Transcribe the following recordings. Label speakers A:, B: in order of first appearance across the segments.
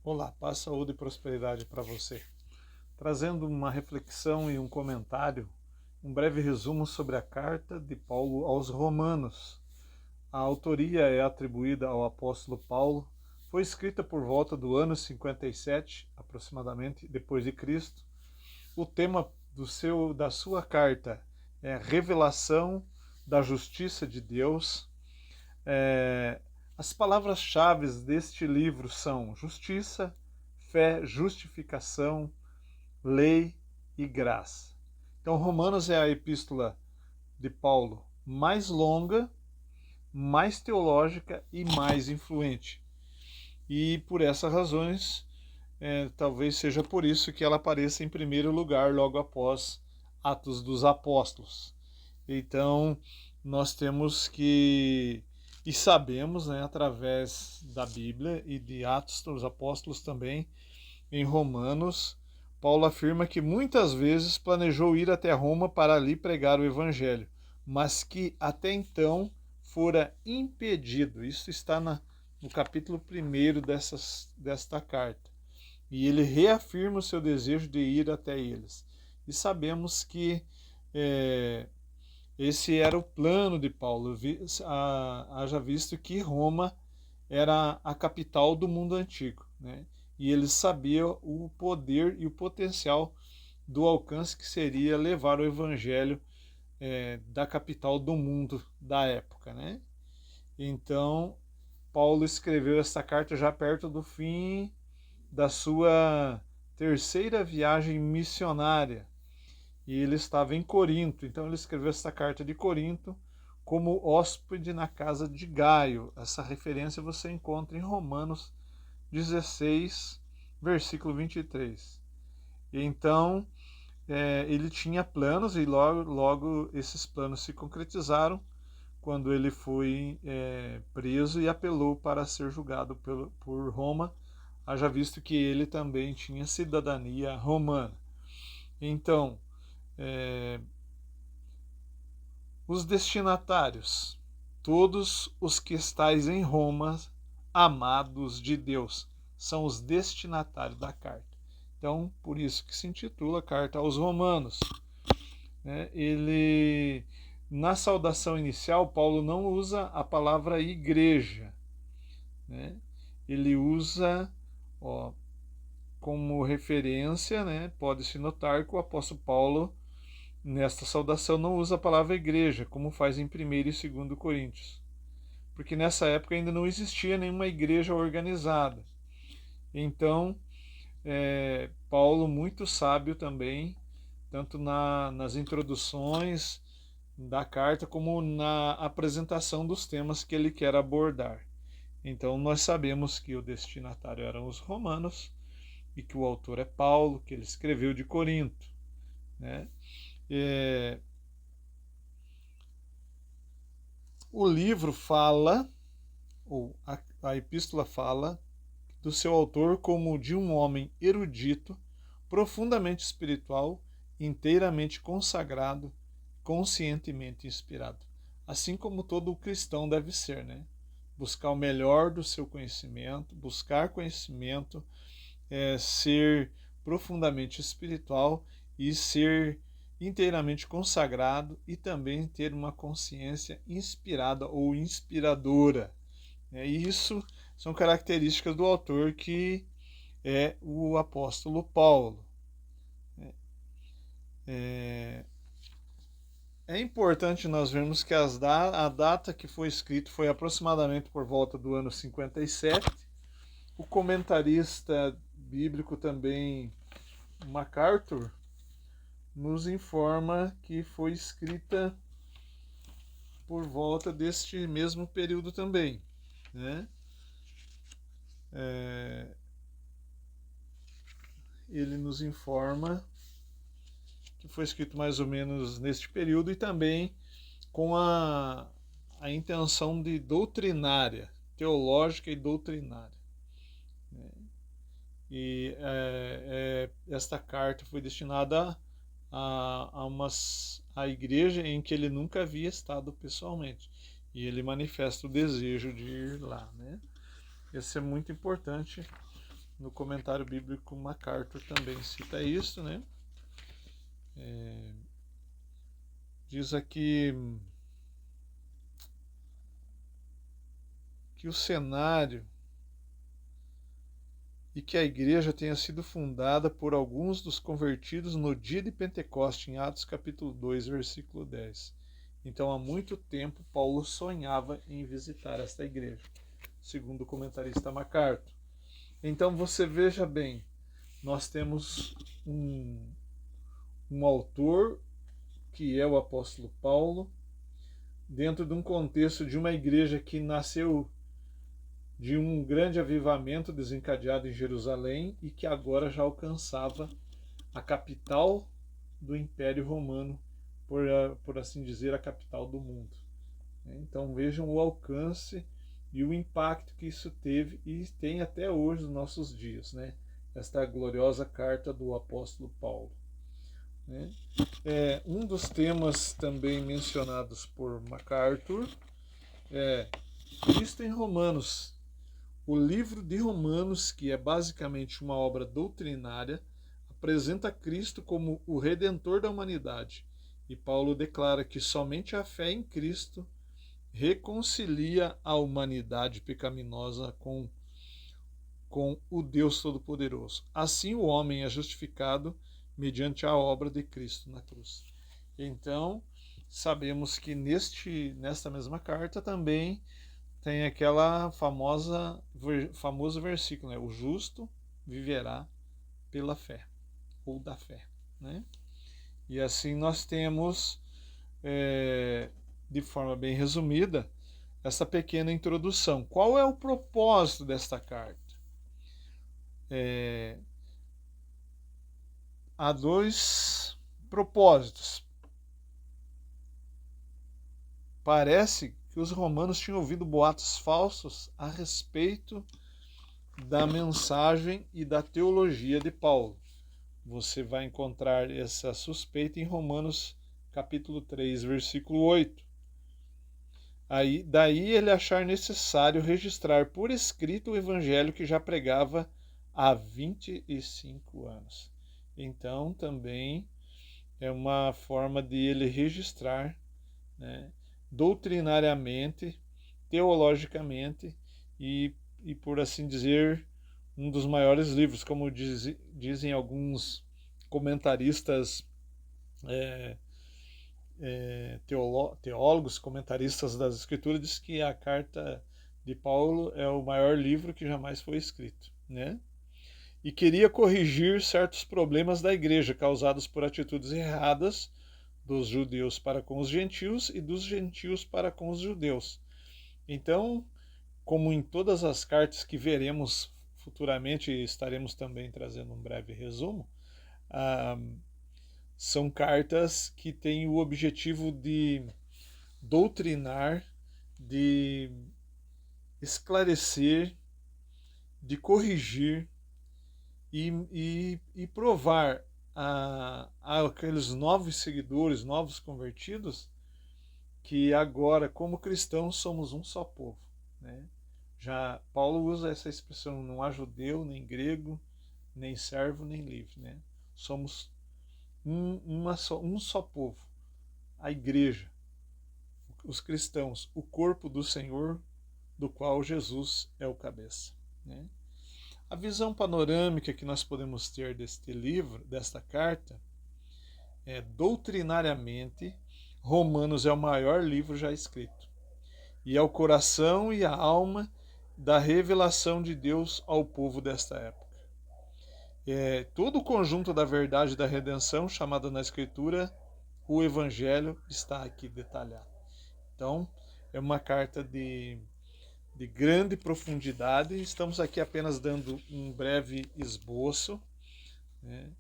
A: Olá, paz, saúde e prosperidade para você. Trazendo uma reflexão e um comentário, um breve resumo sobre a carta de Paulo aos Romanos. A autoria é atribuída ao apóstolo Paulo, foi escrita por volta do ano 57, aproximadamente, depois de Cristo. O tema da sua carta é revelação da justiça de Deus. As palavras-chave deste livro são justiça, fé, justificação, lei e graça. Então, Romanos é a epístola de Paulo mais longa, mais teológica e mais influente. E por essas razões, talvez seja por isso que ela apareça em primeiro lugar logo após Atos dos Apóstolos. Então, nós temos que, e sabemos, através da Bíblia e de Atos dos Apóstolos também, em Romanos, Paulo afirma que muitas vezes planejou ir até Roma para ali pregar o Evangelho, mas que até então fora impedido. Isso está no capítulo 1 desta carta. E ele reafirma o seu desejo de ir até eles. E sabemos que esse era o plano de Paulo, haja visto que Roma era a capital do mundo antigo, né? E ele sabia o poder e o potencial do alcance que seria levar o evangelho da capital do mundo da época, né? Então, Paulo escreveu essa carta já perto do fim da sua terceira viagem missionária. E ele estava em Corinto, então ele escreveu essa carta de Corinto como hóspede na casa de Gaio. Essa referência você encontra em Romanos 16, versículo 23. E então, ele tinha planos e logo esses planos se concretizaram quando ele foi preso e apelou para ser julgado por Roma, haja visto que ele também tinha cidadania romana. Então, os destinatários, todos os que estáis em Roma, amados de Deus, são os destinatários da carta. Então, por isso que se intitula Carta aos Romanos. Na saudação inicial, Paulo não usa a palavra igreja. Ele usa como referência, pode-se notar que o apóstolo Paulo, nesta saudação, não usa a palavra igreja, como faz em 1 e 2 Coríntios. Porque nessa época ainda não existia nenhuma igreja organizada. Então, Paulo, muito sábio também, tanto nas introduções da carta, como na apresentação dos temas que ele quer abordar. Então, nós sabemos que o destinatário eram os romanos, e que o autor é Paulo, que ele escreveu de Corinto, né? O livro fala, ou a epístola fala, do seu autor como de um homem erudito, profundamente espiritual, inteiramente consagrado, conscientemente inspirado. Assim como todo cristão deve ser, né? Buscar o melhor do seu conhecimento, buscar conhecimento, ser profundamente espiritual e ser inteiramente consagrado e também ter uma consciência inspirada ou inspiradora. E isso são características do autor, que é o apóstolo Paulo. É importante nós vermos que a data que foi escrito foi aproximadamente por volta do ano 57. O comentarista bíblico também, MacArthur, nos informa que foi escrita por volta deste mesmo período também, né? Ele nos informa que foi escrito mais ou menos neste período e também com a intenção de doutrinária, teológica e doutrinária. E esta carta foi destinada a igreja em que ele nunca havia estado pessoalmente. E ele manifesta o desejo de ir lá, né? Isso é muito importante no comentário bíblico MacArthur também cita isso, né? Diz aqui que o cenário e que a igreja tenha sido fundada por alguns dos convertidos no dia de Pentecoste, em Atos capítulo 2, versículo 10. Então, há muito tempo, Paulo sonhava em visitar esta igreja, segundo o comentarista MacArthur. Então, você veja bem, nós temos um autor, que é o apóstolo Paulo, dentro de um contexto de uma igreja que nasceu de um grande avivamento desencadeado em Jerusalém e que agora já alcançava a capital do Império Romano, por assim dizer, a capital do mundo. Então vejam o alcance e o impacto que isso teve e tem até hoje nos nossos dias, né? Esta gloriosa carta do apóstolo Paulo. Um dos temas também mencionados por MacArthur é Cristo em Romanos. O livro de Romanos, que é basicamente uma obra doutrinária, apresenta Cristo como o Redentor da humanidade. E Paulo declara que somente a fé em Cristo reconcilia a humanidade pecaminosa com o Deus Todo-Poderoso. Assim o homem é justificado mediante a obra de Cristo na cruz. Então, sabemos que nesta mesma carta também tem aquela famoso versículo, né? O justo viverá pela fé, ou da fé, né? E assim nós temos, de forma bem resumida, essa pequena introdução. Qual é o propósito desta carta? Há dois propósitos. Parece que os romanos tinham ouvido boatos falsos a respeito da mensagem e da teologia de Paulo. Você vai encontrar essa suspeita em Romanos capítulo 3, versículo 8. Daí ele achar necessário registrar por escrito o evangelho que já pregava há 25 anos. Então também é uma forma de ele registrar, né, doutrinariamente, teologicamente e, por assim dizer, um dos maiores livros, como dizem alguns comentaristas, teólogos, comentaristas das Escrituras, diz que a carta de Paulo é o maior livro que jamais foi escrito, né? E queria corrigir certos problemas da igreja causados por atitudes erradas dos judeus para com os gentios e dos gentios para com os judeus. Então, como em todas as cartas que veremos futuramente, e estaremos também trazendo um breve resumo, são cartas que têm o objetivo de doutrinar, de esclarecer, de corrigir e provar a aqueles novos seguidores, novos convertidos, que agora, como cristãos, somos um só povo, né? Já Paulo usa essa expressão: não há judeu, nem grego, nem servo, nem livre, né? Somos um só povo, a igreja, os cristãos, o corpo do Senhor, do qual Jesus é o cabeça, né? A visão panorâmica que nós podemos ter deste livro, desta carta, é doutrinariamente, Romanos é o maior livro já escrito. E é o coração e a alma da revelação de Deus ao povo desta época. Todo o conjunto da verdade da redenção, chamada na Escritura, o Evangelho, está aqui detalhado. Então, é uma carta de grande profundidade. Estamos aqui apenas dando um breve esboço, né?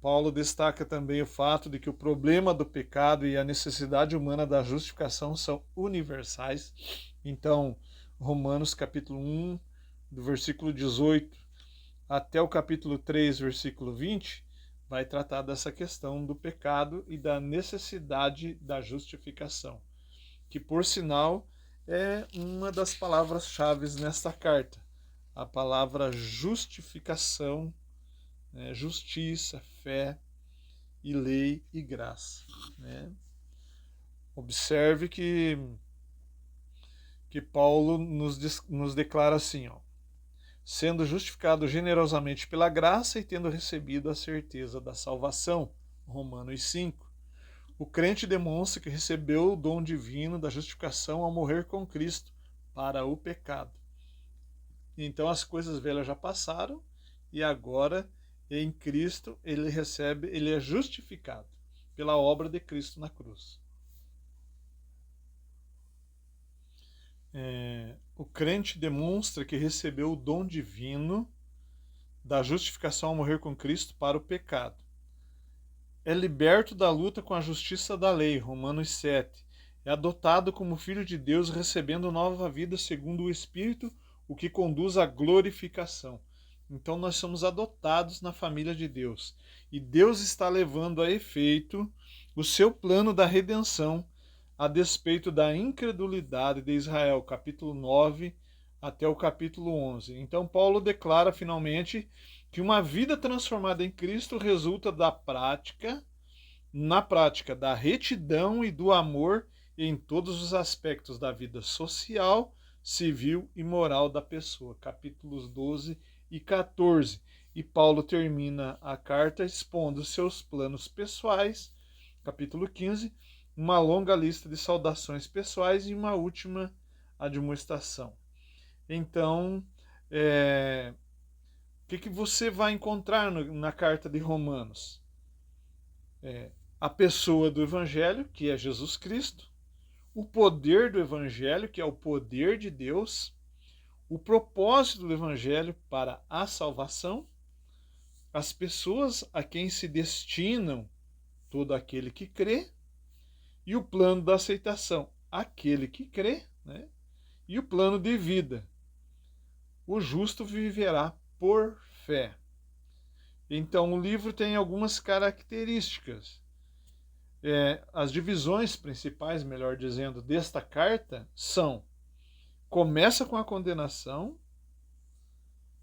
A: Paulo destaca também o fato de que o problema do pecado e a necessidade humana da justificação são universais. Então, Romanos capítulo 1, do versículo 18 até o capítulo 3, versículo 20, vai tratar dessa questão do pecado e da necessidade da justificação, que, por sinal, é uma das palavras-chave nesta carta. A palavra justificação, né? Justiça, fé e lei e graça. Né? Observe que Paulo nos declara assim, ó, sendo justificado generosamente pela graça e tendo recebido a certeza da salvação. Romanos 5. O crente demonstra que recebeu o dom divino da justificação ao morrer com Cristo para o pecado. Então as coisas velhas já passaram e agora em Cristo ele é justificado pela obra de Cristo na cruz. O crente demonstra que recebeu o dom divino da justificação ao morrer com Cristo para o pecado. É liberto da luta com a justiça da lei, Romanos 7. É adotado como filho de Deus, recebendo nova vida segundo o Espírito, o que conduz à glorificação. Então nós somos adotados na família de Deus. E Deus está levando a efeito o seu plano da redenção, a despeito da incredulidade de Israel, capítulo 9 até o capítulo 11. Então Paulo declara finalmente que uma vida transformada em Cristo resulta na prática da retidão e do amor em todos os aspectos da vida social, civil e moral da pessoa. Capítulos 12 e 14. E Paulo termina a carta expondo seus planos pessoais, capítulo 15, uma longa lista de saudações pessoais e uma última admoestação. Então, o que você vai encontrar na carta de Romanos? A pessoa do Evangelho, que é Jesus Cristo, o poder do Evangelho, que é o poder de Deus, o propósito do Evangelho para a salvação, as pessoas a quem se destinam todo aquele que crê, e o plano da aceitação, aquele que crê, né? E o plano de vida. O justo viverá por fé. Então o livro tem algumas características. As divisões principais, melhor dizendo, desta carta são: começa com a condenação,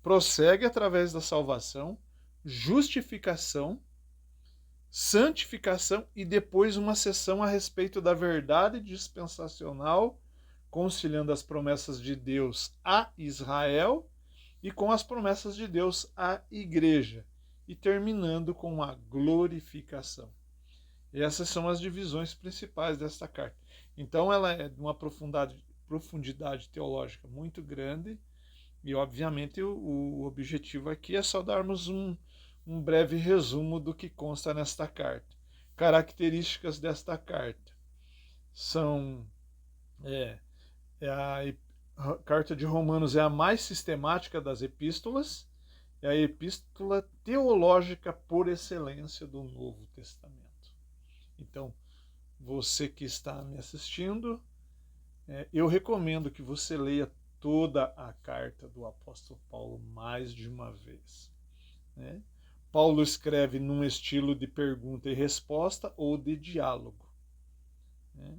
A: prossegue através da salvação, justificação, santificação e depois uma sessão a respeito da verdade dispensacional, conciliando as promessas de Deus a Israel e com as promessas de Deus à igreja, e terminando com a glorificação. E essas são as divisões principais desta carta. Então ela é de uma profundidade teológica muito grande, e obviamente o objetivo aqui é só darmos um breve resumo do que consta nesta carta. Características desta carta são a carta de Romanos é a mais sistemática das epístolas, é a epístola teológica por excelência do Novo Testamento. Então, você que está me assistindo, eu recomendo que você leia toda a carta do apóstolo Paulo mais de uma vez. Né? Paulo escreve num estilo de pergunta e resposta ou de diálogo. Né?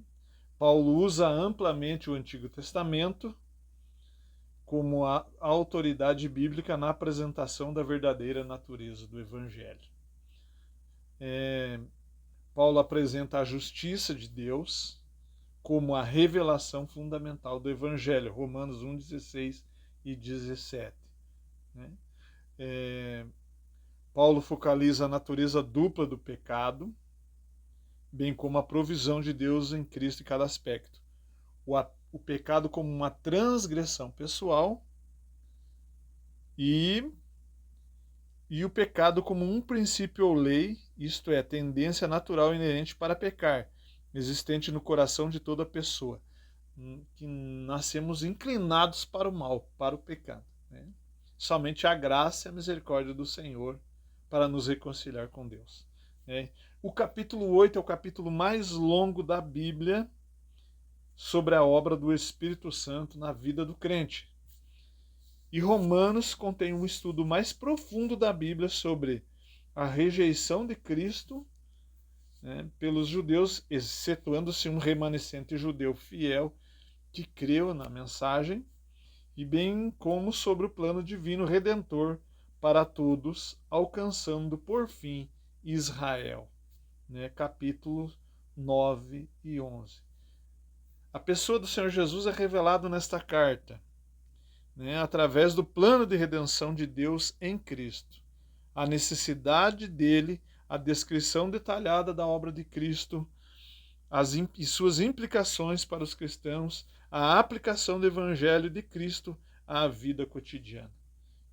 A: Paulo usa amplamente o Antigo Testamento como a autoridade bíblica na apresentação da verdadeira natureza do Evangelho. Paulo apresenta a justiça de Deus como a revelação fundamental do Evangelho, Romanos 1, 16 e 17. Né? Paulo focaliza a natureza dupla do pecado, bem como a provisão de Deus em Cristo em cada aspecto. O pecado como uma transgressão pessoal e o pecado como um princípio ou lei, isto é, tendência natural inerente para pecar, existente no coração de toda pessoa, que nascemos inclinados para o mal, para o pecado. Né? Somente a graça e a misericórdia do Senhor para nos reconciliar com Deus. Né? O capítulo 8 é o capítulo mais longo da Bíblia sobre a obra do Espírito Santo na vida do crente. E Romanos contém um estudo mais profundo da Bíblia sobre a rejeição de Cristo, né, pelos judeus, excetuando-se um remanescente judeu fiel, que creu na mensagem, e bem como sobre o plano divino redentor para todos, alcançando por fim Israel. Né? Capítulos 9 e 11. A pessoa do Senhor Jesus é revelada nesta carta, né? Através do plano de redenção de Deus em Cristo. A necessidade dele, a descrição detalhada da obra de Cristo, e suas implicações para os cristãos, a aplicação do Evangelho de Cristo à vida cotidiana.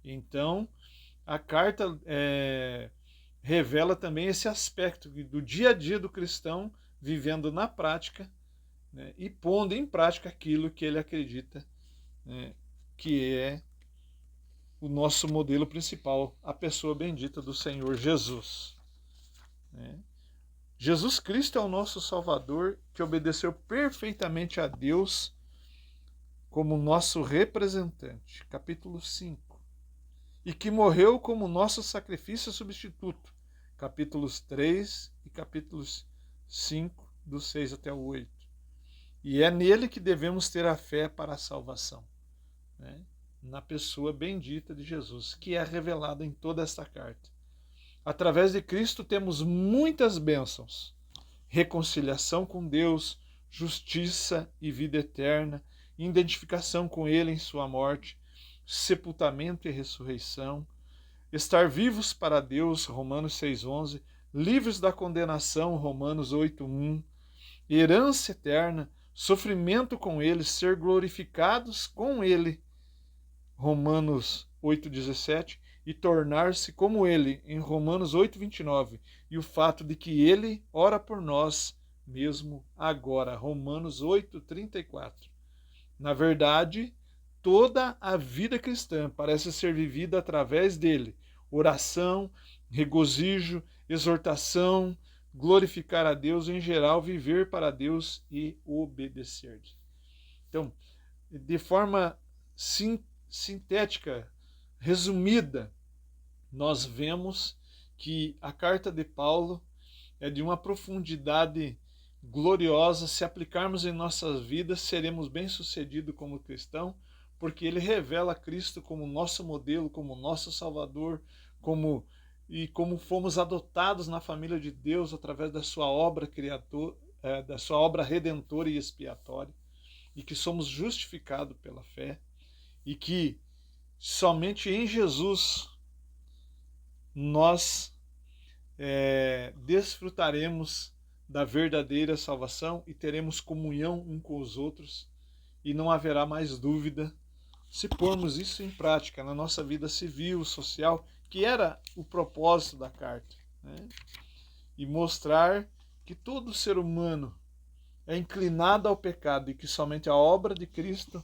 A: Então, a carta revela também esse aspecto do dia a dia do cristão, vivendo na prática, né, e pondo em prática aquilo que ele acredita, né, que é o nosso modelo principal, a pessoa bendita do Senhor Jesus. Né? Jesus Cristo é o nosso Salvador, que obedeceu perfeitamente a Deus como nosso representante. Capítulo 5. E que morreu como nosso sacrifício substituto. Capítulos 3 e capítulos 5, do 6 até o 8. E é nele que devemos ter a fé para a salvação. Né? Na pessoa bendita de Jesus, que é revelada em toda esta carta. Através de Cristo temos muitas bênçãos: reconciliação com Deus, justiça e vida eterna, identificação com Ele em sua morte, sepultamento e ressurreição, estar vivos para Deus, Romanos 6,11, livres da condenação, Romanos 8,1, herança eterna, sofrimento com Ele, ser glorificados com Ele, Romanos 8,17, e tornar-se como Ele, em Romanos 8,29, e o fato de que Ele ora por nós mesmo agora, Romanos 8,34. Na verdade, toda a vida cristã parece ser vivida através dele. Oração, regozijo, exortação, glorificar a Deus, em geral, viver para Deus e obedecer. Então, de forma sintética, resumida, nós vemos que a carta de Paulo é de uma profundidade gloriosa. Se aplicarmos em nossas vidas, seremos bem-sucedidos como cristão, porque ele revela Cristo como nosso modelo, como nosso Salvador, como fomos adotados na família de Deus através da sua obra da sua obra redentora e expiatória, e que somos justificados pela fé, e que somente em Jesus nós desfrutaremos da verdadeira salvação e teremos comunhão um com os outros, e não haverá mais dúvida se pormos isso em prática na nossa vida civil, social, que era o propósito da carta, né? E mostrar que todo ser humano é inclinado ao pecado e que somente a obra de Cristo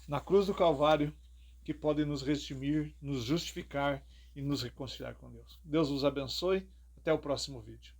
A: na cruz do Calvário que pode nos redimir, nos justificar e nos reconciliar com Deus. Deus os abençoe. Até o próximo vídeo.